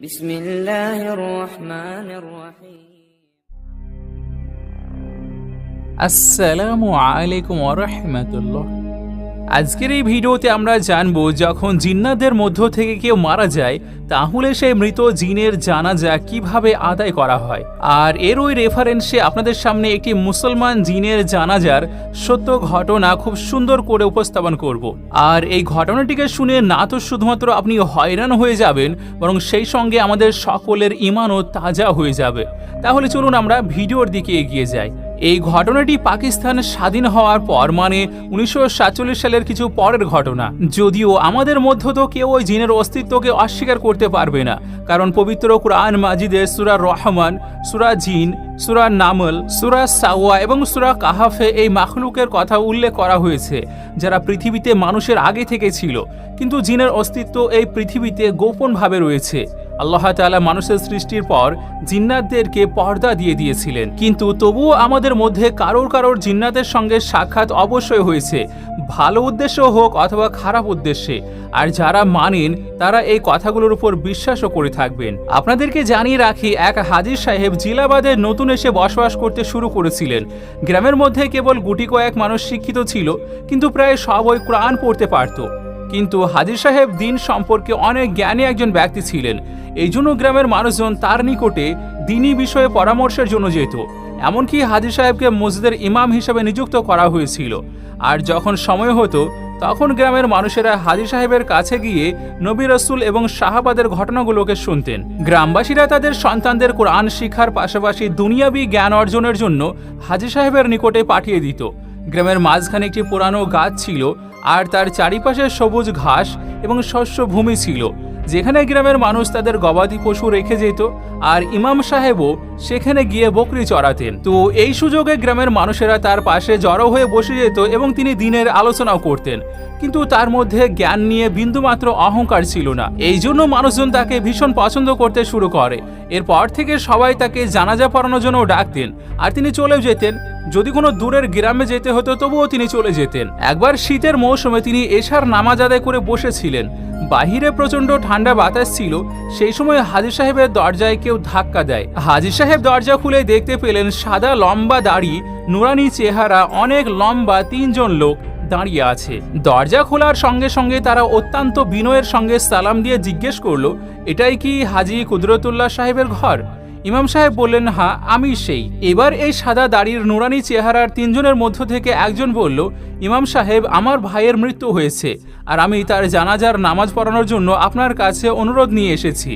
বিসমিল্লাহির রহমানির রহিম। আসসালামু আলাইকুম ওয়া রাহমাতুল্লাহ। আজকের এই ভিডিওতে আমরা জানবো, যখন জিন্নাতদের মধ্য থেকে কেউ মারা যায় তাহলে সেই মৃত জিনের জানাজা কিভাবে আদায় করা হয়। আর এর ওই রেফারেন্সে আপনাদের সামনে একটি মুসলমান জিনের জানাজার সত্য ঘটনা খুব সুন্দর করে উপস্থাপন করব। আর এই ঘটনাটিকে শুনে না তো শুধুমাত্র আপনি হয়রান হয়ে যাবেন, বরং সেই সঙ্গে আমাদের সকলের ঈমানও তাজা হয়ে যাবে। তাহলে চলুন আমরা ভিডিওর দিকে এগিয়ে যাই। এই ঘটনাটি পাকিস্তান স্বাধীন হওয়ার পর, মানে 1947 সালের কিছু পরের ঘটনা। যদিও আমাদের মধ্য তো কেউ ওই জিনের অস্তিত্বকে অস্বীকার করতে পারবে না, কারণ পবিত্র কুরআন মাজিদে সূরা রহমান, সূরা জিন, সূরা নামল, সূরা সাওয়া এবং সূরা কাহাফে এই মাখলুকের কথা উল্লেখ করা হয়েছে, যারা পৃথিবীতে মানুষের আগে থেকে ছিল, কিন্তু জিনের অস্তিত্ব এই পৃথিবীতে গোপনভাবে রয়েছে। আল্লাহ তাআলা মানুষের সৃষ্টির পর জিন্নাতদেরকে পর্দা দিয়ে দিয়েছিলেন, কিন্তু তবুও আমাদের মধ্যে কারোর জিন্নাতের সঙ্গে সাক্ষাৎ অবশ্যই হয়েছে, ভালো উদ্দেশ্য হোক অথবা খারাপ উদ্দেশ্যে। আর যারা মানেন তারা এই কথাগুলোর উপর বিশ্বাসও করে থাকবেন। আপনাদেরকে জানিয়ে রাখি, এক হাজী সাহেব জিলাবাদে নতুন এসে বসবাস করতে শুরু করেছিলেন। গ্রামের মধ্যে কেবল গুটি কয়েক মানুষ শিক্ষিত ছিল, কিন্তু প্রায় সবাই কোরআন পড়তে পারত। কিন্তু হাজী সাহেব দিন সম্পর্কে অনেক জ্ঞানী একজন ব্যক্তি ছিলেন, এই জন্য গ্রামের মানুষজন তার নিকটে দ্বীনি বিষয়ে পরামর্শের জন্য যেত। এমনকি হাজী সাহেবকে মসজিদের ইমাম হিসেবে নিযুক্ত করা হয়েছিল। আর যখন সময় হতো তখন গ্রামের মানুষেরা হাজী সাহেবের কাছে গিয়ে নবী রাসূল এবং সাহাবাদের ঘটনাগুলোকে শুনতেন। গ্রামবাসীরা তাদের সন্তানদের কোরআন শিক্ষার পাশাপাশি দুনিয়াবি জ্ঞান অর্জনের জন্য হাজী সাহেবের নিকটে পাঠিয়ে দিত। গ্রামের মাঝখানে একটি পুরানো গাছ ছিল, আর তার চারিপাশে সবুজ ঘাস এবং শস্য ভূমি ছিল, যেখানে গ্রামের মানুষ তাদের গবাদি পশু রেখে যেত। আর ইমাম সাহেবও সেখানে গিয়ে বকরি চড়াতেন। তো এই সুযোগে গ্রামের মানুষেরা তার পাশে জড়ো হয়ে বসে যেত এবং তিনি দ্বীনের আলোচনাও করতেন, কিন্তু তার মধ্যে জ্ঞান নিয়ে বিন্দুমাত্র অহংকার ছিল না। এই জন্য মানুষজন তাকে ভীষণ পছন্দ করতে শুরু করে। এরপর থেকে সবাই তাকে জানাজা পড়ানোর জন্য ডাকতেন, আর তিনি চলেও যেতেন। যদি কোনো দূরের গ্রামে যেতে হতো তবুও তিনি চলে যেতেন। একবার শীতের মৌসুমে তিনি এশার নামাজ আদায় করে বসেছিলেন। বাহিরে প্রচন্ড ঠান্ডা বাতাস ছিল। সেই সময় হাজী সাহেবের দরজায় কেউ ধাক্কা দেয়। হাজী সাহেব দরজা খুলে দেখতে পেলেন সাদা লম্বা দাড়ি, নুরানি চেহারা, অনেক লম্বা 3 জন লোক দাঁড়িয়ে আছে। দরজা খোলার সঙ্গে সঙ্গে তারা অত্যন্ত বিনয়ের সঙ্গে সালাম দিয়ে জিজ্ঞেস করলো, এটাই কি হাজী কুদরতুল্লাহ সাহেবের ঘর? ইমাম সাহেব বললেন, হ্যাঁ, আমি সেই। এবার এই সাদা দাড়ির নুরানি চেহারার 3 জনের মধ্য থেকে একজন বলল, ইমাম সাহেব, আমার ভাইয়ের মৃত্যু হয়েছে, আর আমি তার জানাজার নামাজ পড়ানোর জন্য আপনার কাছে অনুরোধ নিয়ে এসেছি।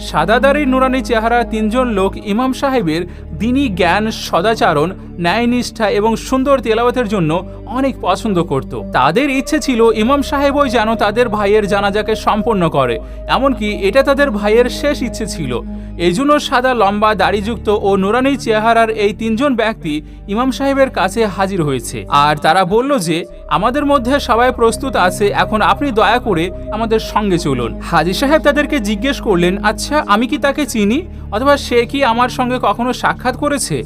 সাদা দাড়ির নুরানি চেহারা 3 জন লোক ইমাম সাহেবের দ্বীনি জ্ঞান, সদাচরণ, ন্যায়নিষ্ঠা এবং সুন্দর তেলাওয়াতের জন্য অনেক পছন্দ করত। তাদের ইচ্ছে ছিল ইমাম সাহেবই যেন তাদের ভাইয়ের জানাজাকে সম্পন্ন করে, এমনকি এটা তাদের ভাইয়ের শেষ ইচ্ছে ছিল। এই জন্য সাদা লম্বা দাড়িযুক্ত ও নুরানি চেহারার এই 3 জন ব্যক্তি ইমাম সাহেবের কাছে হাজির হয়েছে। আর তারা বলল যে, আমাদের মধ্যে সবাই প্রস্তুত আছে, এখন আপনি দয়া করে আমাদের সঙ্গে চলুন। হাজী সাহেব তাদেরকে জিজ্ঞেস করলেন, আচ্ছা, আমি কি তাকে চিনি, অথবা সে কি আমার সঙ্গে কখনো সাক্ষাৎ করেছে?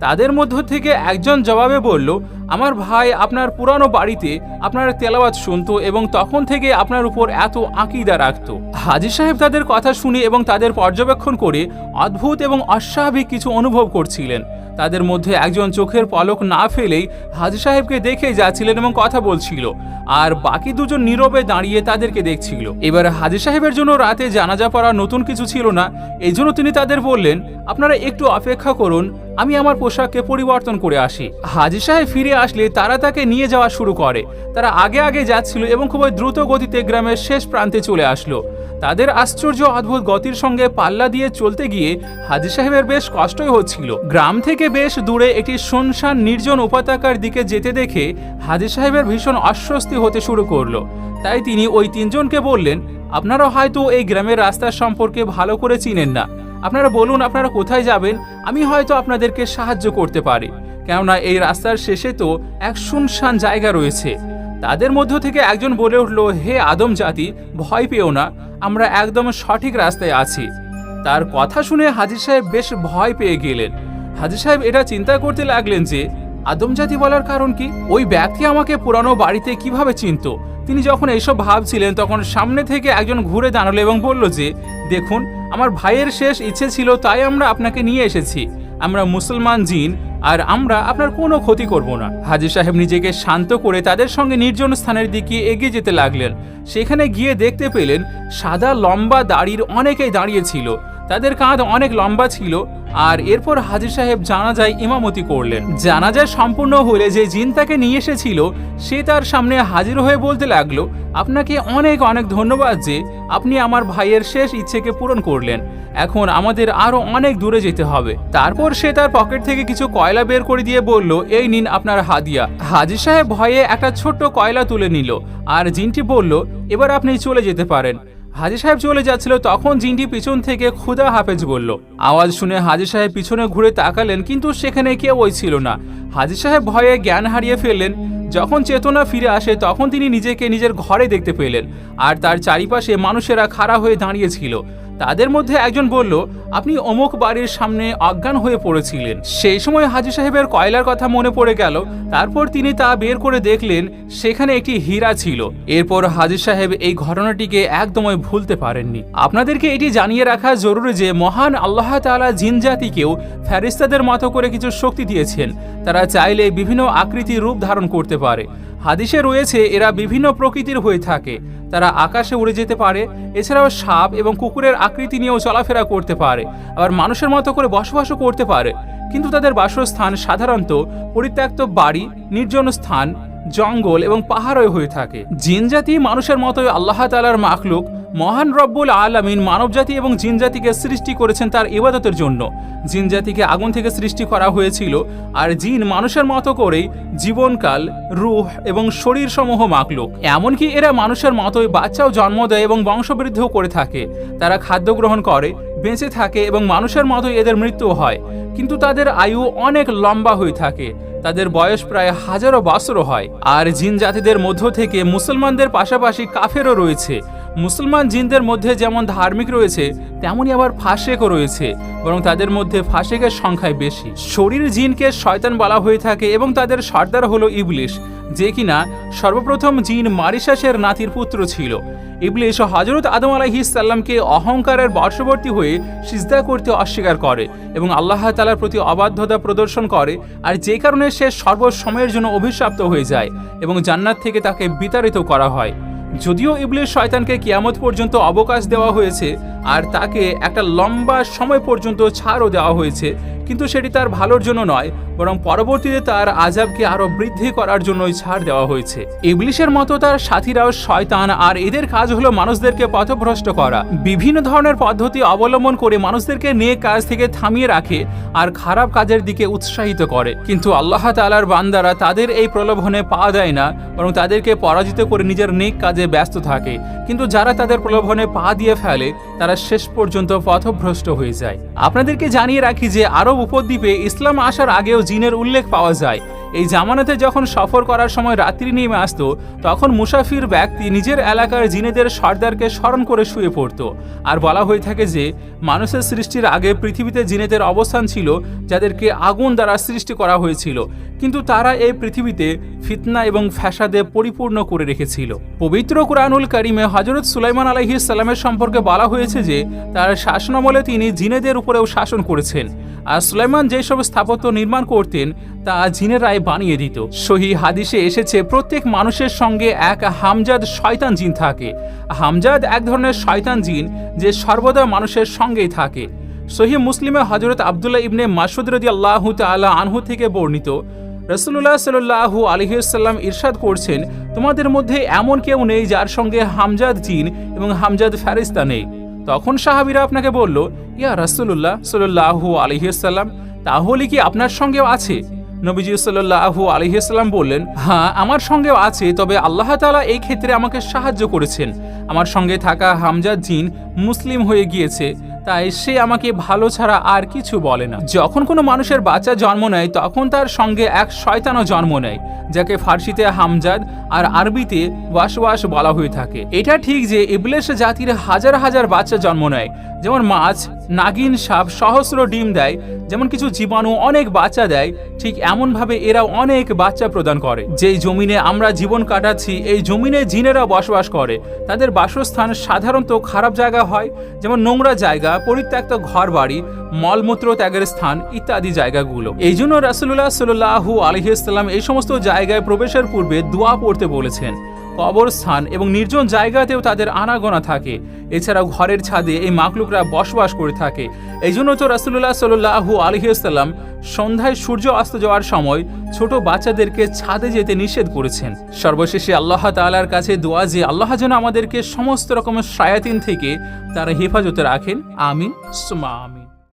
তাদের মধ্য থেকে একজন জবাবে বলল, আমার ভাই আপনার পুরানো বাড়িতে আপনার তেলাওয়াত শুনতো এবং তখন থেকে আপনার উপর এত আকীদা রাখতো। হাজী সাহেব তাদের কথা শুনে এবং তাদের পর্যবেক্ষণ করে অদ্ভুত এবং অস্বাভাবিক কিছু অনুভব করছিলেন। তাদের মধ্যে একজন চোখের পলক না ফেলেই হাজী সাহেবকে দেখে যাচ্ছিলেন এবং কথা বলছিল, আর বাকি 2 জন নীরবে দাঁড়িয়ে তাদেরকে দেখছিল। এবার হাজী সাহেবের জন্য রাতে জানাজা পড়া নতুন কিছু ছিল না, এই জন্য তিনি তাদের বললেন, আপনারা একটু অপেক্ষা করুন, আমি আমার পোশাককে পরিবর্তন করে আসি। হাজী সাহেব ফিরে আসলে তারা তাকে নিয়ে যাওয়া শুরু করে। তারা আগে যাচ্ছিল এবং খুবই দ্রুত গতিতে গ্রামের শেষ প্রান্তে চলে আসলো। তাদের আশ্চর্য অদ্ভুত গতির সঙ্গে পাল্লা দিয়ে চলতে গিয়ে হাজী সাহেবের বেশ কষ্টই হচ্ছিল। গ্রাম থেকে বেশ দূরে একটি শুনশান নির্জন উপত্যকার দিকে যেতে দেখে হাজী সাহেবের ভীষণ অস্বস্তি হতে শুরু করলো। তাই তিনি ওই 3 জনকে বললেন, আপনারা হয়তো এই গ্রামের রাস্তার সম্পর্কে ভালো করে চিনেন না, আপনারা বলুন আপনারা কোথায় যাবেন, আমি হয়তো আপনাদেরকে সাহায্য করতে পারি, কেননা এই রাস্তার শেষে তো এক শুনশান জায়গা রয়েছে। তাদের মধ্য থেকে একজন বলে উঠল, হে আদম জাতি, ভয় পেও না, আমরা একদম সঠিক রাস্তায় আছি। তার কথা শুনে হাজী সাহেব বেশ ভয় পেয়ে গেলেন। হাজী সাহেব এটা চিন্তা করতে লাগলেন যে, আদম জাতি বলার কারণ কি? ওই ব্যক্তি আমাকে পুরানো বাড়িতে কিভাবে চিনতো? তিনি যখন এইসব ভাবছিলেন তখন সামনে থেকে একজন ঘুরে দাঁড়ালো এবং বলল যে, দেখুন, আমার ভাইয়ের শেষ ইচ্ছে ছিল, তাই আমরা আপনাকে নিয়ে এসেছি। আমরা মুসলমান জিন, আর আমরা আপনার কোনো ক্ষতি করব না। হাজী সাহেব নিজেকে শান্ত করে তাদের সঙ্গে নির্জন স্থানের দিকে এগিয়ে যেতে লাগলেন। সেখানে গিয়ে দেখতে পেলেন সাদা লম্বা দাড়ির অনেকেই দাঁড়িয়েছিল। তাদের কাঁধ অনেক লম্বা ছিল। আর এরপর হাজী সাহেব জানাজায় ইমামতি করলেন। জানাজায় সম্পূর্ণ হলে যে জিন তাকে নিয়ে এসেছিল সে তার সামনে হাজির হয়ে বলতে লাগলো, আপনাকে অনেক অনেক ধন্যবাদ যে আপনি আমার ভাইয়ের শেষ ইচ্ছেকে পূরণ করলেন। এখন আমাদের আরো অনেক দূরে যেতে হবে। তারপর সে তার পকেট থেকে কিছু কয়লা বের করে দিয়ে বলল, এই নিন আপনার হাদিয়া। হাজী সাহেব ভয়ে একটা ছোট্ট কয়লা তুলে নিল আর জিনটি বলল, এবার আপনি চলে যেতে পারেন। হাজী সাহেব চলে যাচ্ছিল তখন জিনটি পিছন থেকে খুদা হাফেজ বলল। আওয়াজ শুনে হাজী সাহেব পিছনে ঘুরে তাকালেন, কিন্তু সেখানে কেউই ছিল না। হাজী সাহেব ভয়ে জ্ঞান হারিয়ে ফেললেন। যখন চেতনা ফিরে আসে তখন তিনি নিজেকে নিজের ঘরে দেখতে পেলেন, আর তার চারিপাশে মানুষেরা খাড়া হয়ে দাঁড়িয়েছিল। তাদের মধ্যে একজন বলল, আপনি অমুক বাড়ির সামনে অজ্ঞান হয়ে পড়েছিলেন। সেই সময় হাজী সাহেবের কয়লার কথা মনে পড়ে গেল। তারপর তিনি তা বের করে দেখলেন সেখানে একটি হীরা ছিল। এরপর হাজী সাহেব এই ঘটনাটিকে একদমই ভুলতে পারেননি। আপনাদেরকে এটি জানিয়ে রাখা জরুরি যে মহান আল্লাহ তাআলা জিন জাতিকেও ফেরেশতাদের মতো করে কিছু শক্তি দিয়েছেন। তারা চাইলে বিভিন্ন আকৃতির রূপ ধারণ করতে পারে। হাদিসে রয়েছে এরা বিভিন্ন প্রকৃতির হয়ে থাকে। তারা আকাশে উড়ে যেতে পারে। এছাড়াও সাপ এবং কুকুরের আকৃতি নিয়েও চলাফেরা করতে পারে। আবার মানুষের মতো করে বসবাসও করতে পারে, কিন্তু তাদের বাসস্থান সাধারণত পরিত্যক্ত বাড়ি, নির্জন স্থান, জঙ্গল এবং পাহাড়ই হয়ে থাকে। জিন জাতি মানুষের মতোই আল্লাহ তাআলার মাখলুক। মহান রব্বুল আলামিন মানবজাতি এবং জিন জাতিকে সৃষ্টি করেছেন তার ইবাদতের জন্য। জিন জাতিকে আগুন থেকে সৃষ্টি করা হয়েছিল, আর জিন মানুষের মতো করেই জীবনকাল, রূহ এবং শরীর সমূহ মাখলুক। এমনকি এরা মানুষের মতোই বাচ্চাও জন্ম দেয় এবং বংশবৃদ্ধিও করে থাকে। তারা খাদ্য গ্রহণ করে, বেঁচে থাকে এবং মানুষের মতোই এদের মৃত্যু হয়, কিন্তু তাদের আয়ু অনেক লম্বা হয়ে থাকে। তাদের বয়স প্রায় হাজারো বছর হয়। আর জিন জাতিদের মধ্য থেকে মুসলমানদের পাশাপাশি কাফেরও রয়েছে। মুসলমান জিনদের মধ্যে যেমন ধার্মিক রয়েছে তেমনি আবার ফাসেকও রয়েছে, বরং তাদের মধ্যে ফাসেকের সংখ্যায় বেশি। শরীর জিনকে শয়তান বলা হয়ে থাকে এবং তাদের সর্দার হলো ইবলিশ, যে কিনা সর্বপ্রথম জিন মারিশাসের নাতির পুত্র ছিল। ইবলিশ হযরত আদম আলাইহিস সালামকে অহংকারের বশবর্তী হয়ে সিজদা করতে অস্বীকার করে এবং আল্লাহ তাআলার প্রতি অবাধ্যতা প্রদর্শন করে, আর যে কারণে সে সর্বসময়ের জন্য অভিশপ্ত হয়ে যায় এবং জান্নাত থেকে তাকে বিতাড়িত করা হয়। যদিও ইবলিশ শয়তানকে কিয়ামত পর্যন্ত অবকাশ দেওয়া হয়েছে আর তাকে একটা লম্বা সময় পর্যন্ত ছাড়ও দেওয়া হয়েছে, কিন্তু সেটি তার ভালোর জন্য নয়, বরং পরবর্তীতে তার আযাবকে আরো বৃদ্ধি করার জন্যই ছাড় দেওয়া হয়েছে। ইবলিশের মতো তার সাথীরাও শয়তান, আর এদের কাজ হলো মানুষদেরকে পথভ্রষ্ট করা। বিভিন্ন ধরনের পদ্ধতি অবলম্বন করে মানুষদেরকে নেক কাজ থেকে থামিয়ে রাখে আর খারাপ কাজের দিকে উৎসাহিত করে। কিন্তু আল্লাহ তাআলার বান্দারা তাদের এই প্রলোভনে পা দেয় না, বরং তাদেরকে পরাজিত করে নিজের নেক কাজে ব্যস্ত থাকে। কিন্তু যারা তাদের প্রলোভনে পা দিয়ে ফেলে তারা শেষ পর্যন্ত পথভ্রষ্ট হয়ে যায়। আপনাদেরকে জানিয়ে রাখি যে আরব উপদ্বীপে ইসলাম আসার আগেও জিনের উল্লেখ পাওয়া যায়। এই জামানাতে যখন সফর করার সময় রাত্রি নেমে আসতো তখন মুসাফির ব্যক্তি নিজের এলাকার জিনেদের সর্দারকে স্মরণ করে শুয়ে পড়তো। আর বলা হয়ে থাকে যে মানুষের সৃষ্টির আগে পৃথিবীতে জিনেদের অবস্থান ছিল যাদেরকে আগুন দ্বারা সৃষ্টি করা হয়েছিল, কিন্তু তারা এই পৃথিবীতে ফিতনা এবং ফ্যাসাদে পরিপূর্ণ করে রেখেছিল। পবিত্র কুরআনুল কারীমে হযরত সুলাইমান আলাইহিস সালামের সম্পর্কে বলা হয়েছে যে তার শাসনামলে তিনি জিনেদের উপরেও শাসন করেছেন। আর সুলাইমান যেসব স্থাপত্য নির্মাণ করতেন তা জিনেরাই বানিয়ে দিত। সহিহ হাদিসে এসেছে প্রত্যেক মানুষের সঙ্গে এক হামজাদ শয়তান জিন থাকে। হামজাদ এক ধরনের শয়তান জিন যে সর্বদা মানুষের সঙ্গেই থাকে। সহিহ মুসলিমে হযরত আব্দুল্লাহ ইবনে মাসউদ রাদিয়াল্লাহু তাআলা আনহু থেকে বর্ণিত, রাসূলুল্লাহ সাল্লাল্লাহু আলাইহি ওয়াসাল্লাম ইরশাদ করছেন, তোমাদের মধ্যে এমন কেউ নেই যার সঙ্গে হামজাদ জিন এবং হামজাদ ফেরেশতা নেই। তখন সাহাবীরা আপনাকে বলল, ইয়া রাসূলুল্লাহ সাল্লাল্লাহু আলাইহি ওয়াসাল্লাম, তাহলে কি আপনার সঙ্গেও আছে? নবীজি সাল্লাল্লাহু আলাইহি ওয়াসাল্লাম বললেন, হ্যাঁ, আমার সঙ্গেও আছে, তবে আল্লাহ তাআলা এই ক্ষেত্রে আমাকে সাহায্য করেছেন। আমার সঙ্গে থাকা হামজাদ জিন মুসলিম হয়ে গিয়েছে, তাই সে আমাকে ভালো ছাড়া আর কিছু বলে না। যখন কোনো মানুষের বাচ্চা জন্ম নেয় তখন তার সঙ্গে এক শয়তানও জন্ম নেয়, যাকে ফার্সিতে হামজাদ আর আরবিতে ওয়াসওয়াস বলা হয়ে থাকে। এটা ঠিক যে ইবলিস জাতির হাজার হাজার বাচ্চা জন্ম নেয়, যেমন মাছ, নাগিন, সাপ সহস্র ডিম দেয়, যেমন কিছু জীবাণু অনেক বাচ্চা দেয়, ঠিক এমনভাবে এরা অনেক বাচ্চা প্রদান করে। যেই জমিনে আমরা জীবন কাটাচ্ছি এই জমিনে জিনেরা বসবাস করে। তাদের বাসস্থান সাধারণত খারাপ জায়গা হয়, যেমন নোংরা জায়গা, পরিত্যক্ত ঘর বাড়ি, মলমূত্র ত্যাগের স্থান ইত্যাদি জায়গাগুলো। এই জন্য রাসূলুল্লাহ সাল্লাল্লাহু আলাইহি ওয়াসাল্লাম এই সমস্ত জায়গায় প্রবেশের পূর্বে দোয়া পড়তে বলেছেন। কবরস্থান এবং নির্জন জায়গাতেও তাদের আনাগোনা থাকে। এছাড়াও ঘরের ছাদে এই মাখলুকরা বসবাস করে থাকে। এই জন্য তো রাসূলুল্লাহ সাল্লাল্লাহু আলাইহি ওয়াসাল্লাম সন্ধ্যায় সূর্য অস্ত যাওয়ার সময় ছোট বাচ্চাদেরকে ছাদে যেতে নিষেধ করেছেন। সর্বশেষে আল্লাহ তাআলার কাছে দোয়া যে আল্লাহ যেন আমাদেরকে সমস্ত রকমের শায়াতিন থেকে তারা হেফাজতে রাখেন। আমিন সুম্মা আমিন।